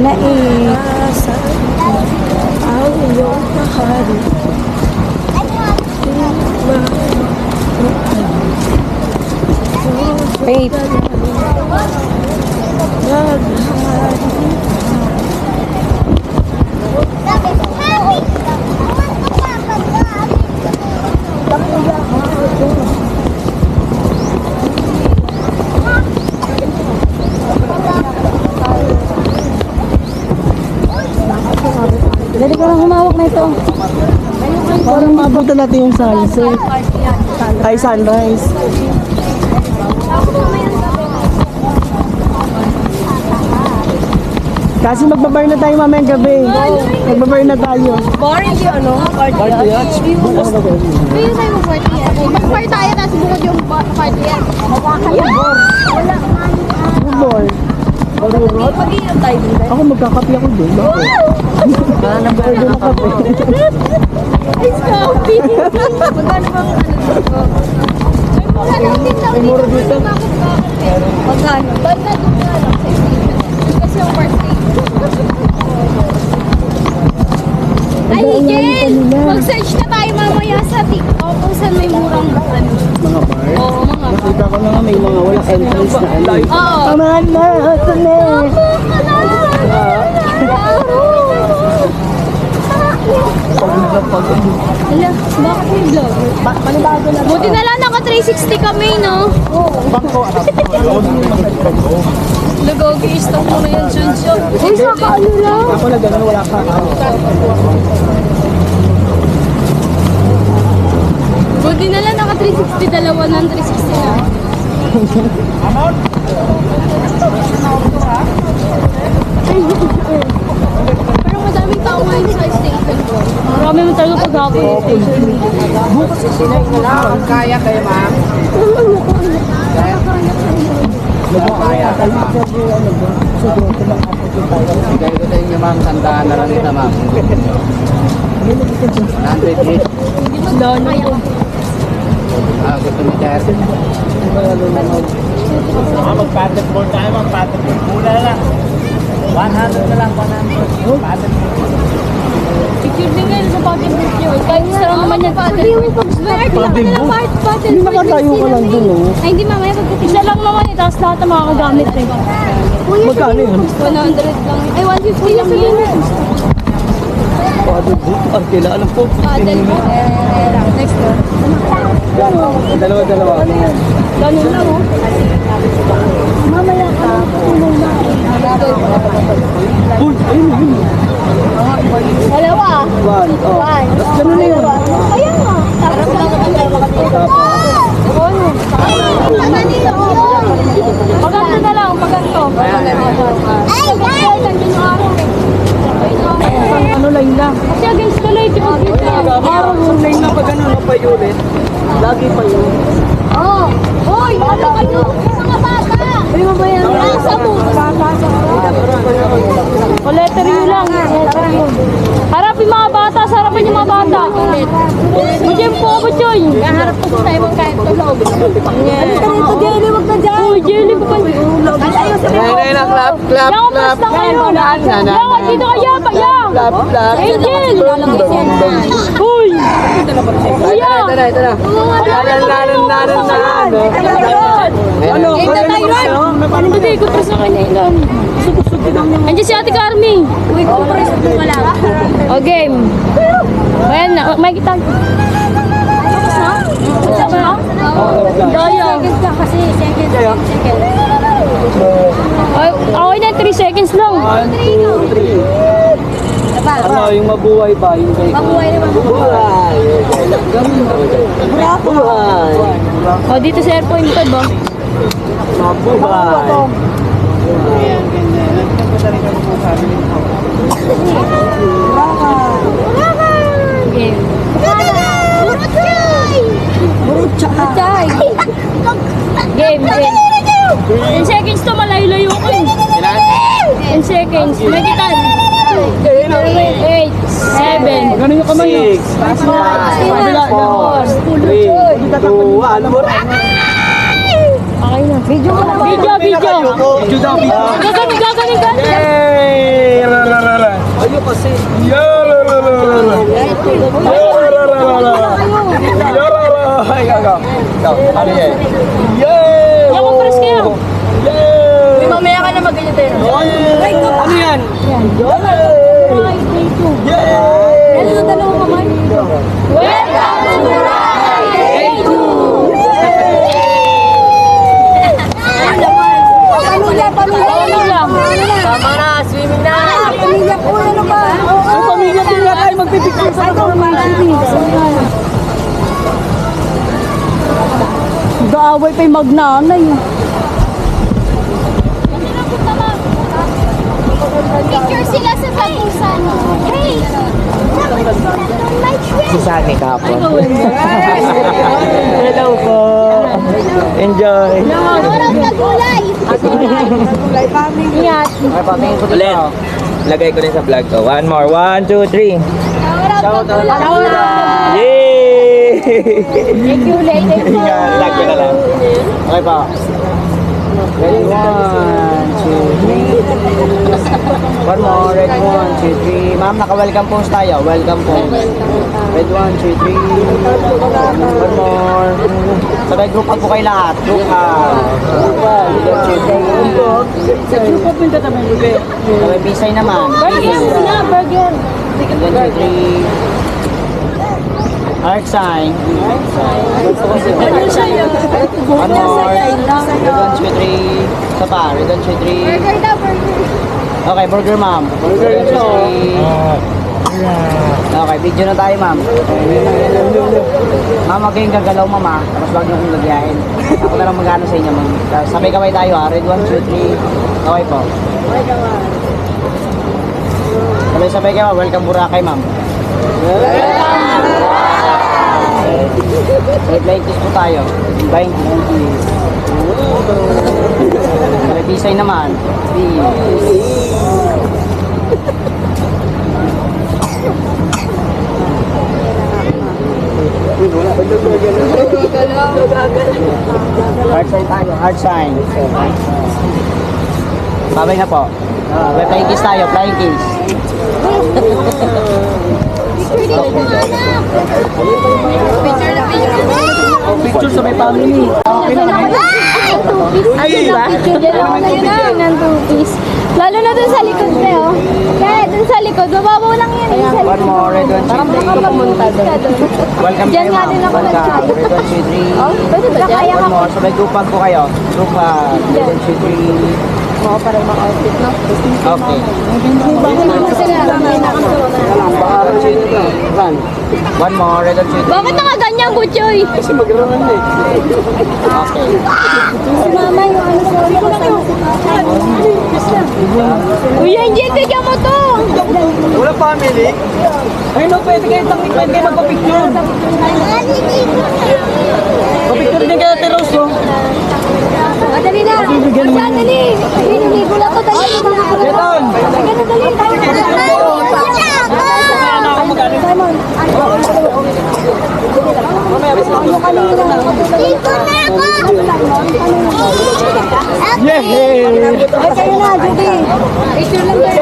Na ang iyong mahali. Wait. Dali ka lang humawak na ito. Parang mabutan natin yung sunset. Ay, sunrise. Kasi magbabar na tayo mamayang gabi. Magbabar na tayo. Boring yung ano? Party yacht? Bukas na tayo. Hindi tayo mag-party yan. Mag-party tayo, tapos bukod yung party yan. Wala. Bubor. Marurot? Mag-iinom tayo din. Ako magkakapi ako doon. Bakit? Nabuhay doon ang kape. Ice coffee. Magkano bang May mura dito. Magkano? Banda doon nga lang sa station. Kasi yung party. Ay, Jen! Mag-search na tayo mamaya sa TikTok kung saan may murang ano. Mga bar? Oo, mga bar. Nakita ko na nga may mga walang entrance na ano. Oo. Tamahan na! Ito na! Hala, bakit may vlog? Panibago na. Buti na lang naka 360 kami, no? Bangko. Lugogi, stop mo na yan, Junjun. Uy, saka ano lang? Ako na gano'n, wala ka. Buti na lang naka 360, dalawa ng 360 na. Pero madaming tao ngayon sa station ko. Marami mo talaga paghapon yung station. Kaya kayo, ma'am? Kaya ka, ma'am. Bigay ko sa inyo, ma'am. Tandaan na lang ito, ma'am. 100 hit. Dami ko. Gusto mo, sir? Mag-paddleboard tayo, mag-paddleboard muna lang. 100 na lang, 100. Paddleboard. Picture din ngayon sa pocket book yun. Kahit isa lang naman yan. Hindi mo pag-smart lang ka ng part. Hindi nakatayo ka lang dun, oh. Ay, hindi mamaya pagdating. Isa lang naman eh. Tapos lahat ng mga kagamit eh. Magkano yun? 100 lang. Ay, 150 lang yun. Paddleboard? Ang kailangan po. Paddleboard. Next door. Dalawa. Ganun lang oh. Mamaya ka. Uy, ayun. Dalawa. One. Oh. Tapos ganun na yun. Kaya nga. Tapos lang naman tayo makatulog. Paganto na lang. Paganto. Ay, guys! Ano line lang? Kasi against the light. Yung pagkita. Araw yung line na pag ano, pa ulit. Lagi pa yun. Oh! Hoy! Ano kayo? Mga bata! Uy, mabayan. Nasa mo! O letter U lang. Harapin mga bata. Harapan yung mga bata. Butyoy po, Butyoy. Harap ko sa tayo mong kahit tulog. Dito, Jelly. Wag na dyan. Uy, Jelly pa pa. Nay, clap. Yang, umalas lang kayo. Yang, dito kayo. Yang. Angel. Uy. Kuya. Ito na. Ano? Game na tayo, Ron! Ano ba tayo? Ikot sa kanya ilan. Andiyan si Ate Carmi. Uy, kumpres mo wala. O, game. Ayan na. May kita. Tapos na? Tapos na? Daya. Second ka kasi. Second. Ay, okay na. 3 seconds lang. 1, 2, 3. Ano, yung mabuhay ba? Yung kay Mabuhay naman. Mabuhay! Mabuhay! O, dito sa airpoint pa ba? Mabuhay! Game. Chay! Game. 10 seconds to. Malayo-layo ko eh. 10 seconds. May kita. 8, 7, Ganun yung kamay. 6, 5, 4, 3, Okay na. Video mo na. Video. Video daw, video. Gagaling. Yay! Ayun kasi. Ano yan? Yay! Yan, mag-press kayo. Yay! Mamaya ka na mag-ganyan tayo. Ano yan? Yay! Ano yung dalawang kamay? Welcome to Boracay Day 2! Pamilya. Tama na, swimming na. Pamilya po, ano ba? Ang pamilya nila tayo magpipicture sa Gaaway pa yung magnanay. Picture sila sa tapusan. Hey! Si Sunny kahapon. Hello po. Enjoy. Parang nagulay. Ingat. Okay, patingin ko Ulit. Lagay ko din sa vlog ko. One more. 1, 2, 3. Parang nagulay. Yay! Thank you, lady. Vlog ko na lang. Okay pa. Ready, 1, 2, 3. One more, ready, 1, 2, 3. Ma'am, naka-welcome post tayo. Welcome post. Ready, 1, 2, 3. One more. Sabay group up po kayo lahat. Group up. 1, 2, 3. Sa group up yung tatamay mo, be. Sabay bisay naman. Burger. 1, 2, 3. Heart sign. One more. Red 1, 2, 3. Isa pa. Red 1, 2, 3. Burger daw, burger. Okay, burger ma'am. Burger ito. Okay, video na tayo ma'am. Ma'am, okay yung gagalaw ma'am ha. Tapos wag niyo kong lagyahin. Ako na lang magano sa inyo ma'am. Sabay kaway tayo ha. Red 1, 2, 3. Kaway po. Sabay kayo. Welcome Boracay ma'am. Flying kiss po tayo. Flying kiss. May bisay naman. Peace. Heart sign tayo. Heart sign. Babay na po. May flying kiss tayo. Flying kiss. Picture dito mga anak. Picture na Picture sa may family. Okay na. Ay, ba? Yan ang two-piece. Lalo na dun sa likod na oh. Kaya dun sa likod, mababaw lang yan eh. Sa One likod. more. Red 1, 2, 3. Pumunta dun. Welcome Diyan kayo nga ma'am. din ako Welcome. nag-chat. Red 1, 2, 3. Oh, pwede ba dyan? Kaya One ka more. Sabay group up po kayo. Group up. Red 1, 2, 3. mo para yung mga outfit, no? Okay. Bakit naman sila? Run. One more. Red 1, 2, 3. Bakit nakaganyan, Butchoy? Kasi mag-run eh. Okay. Si mama yung ano sa ulo kasama si papa. Uy, Angel, bigyan mo to! Wala family? Ay no, pwede kayo tangik kayo magpa-picture. Pa-picture din kayo Teros, no? Dali na! Dali! Ligo na to, dali! Ganon! Ganun, dali! Simon! Dito na ako! Yay! Ay, kayo na, Judy! Picture lang tayo.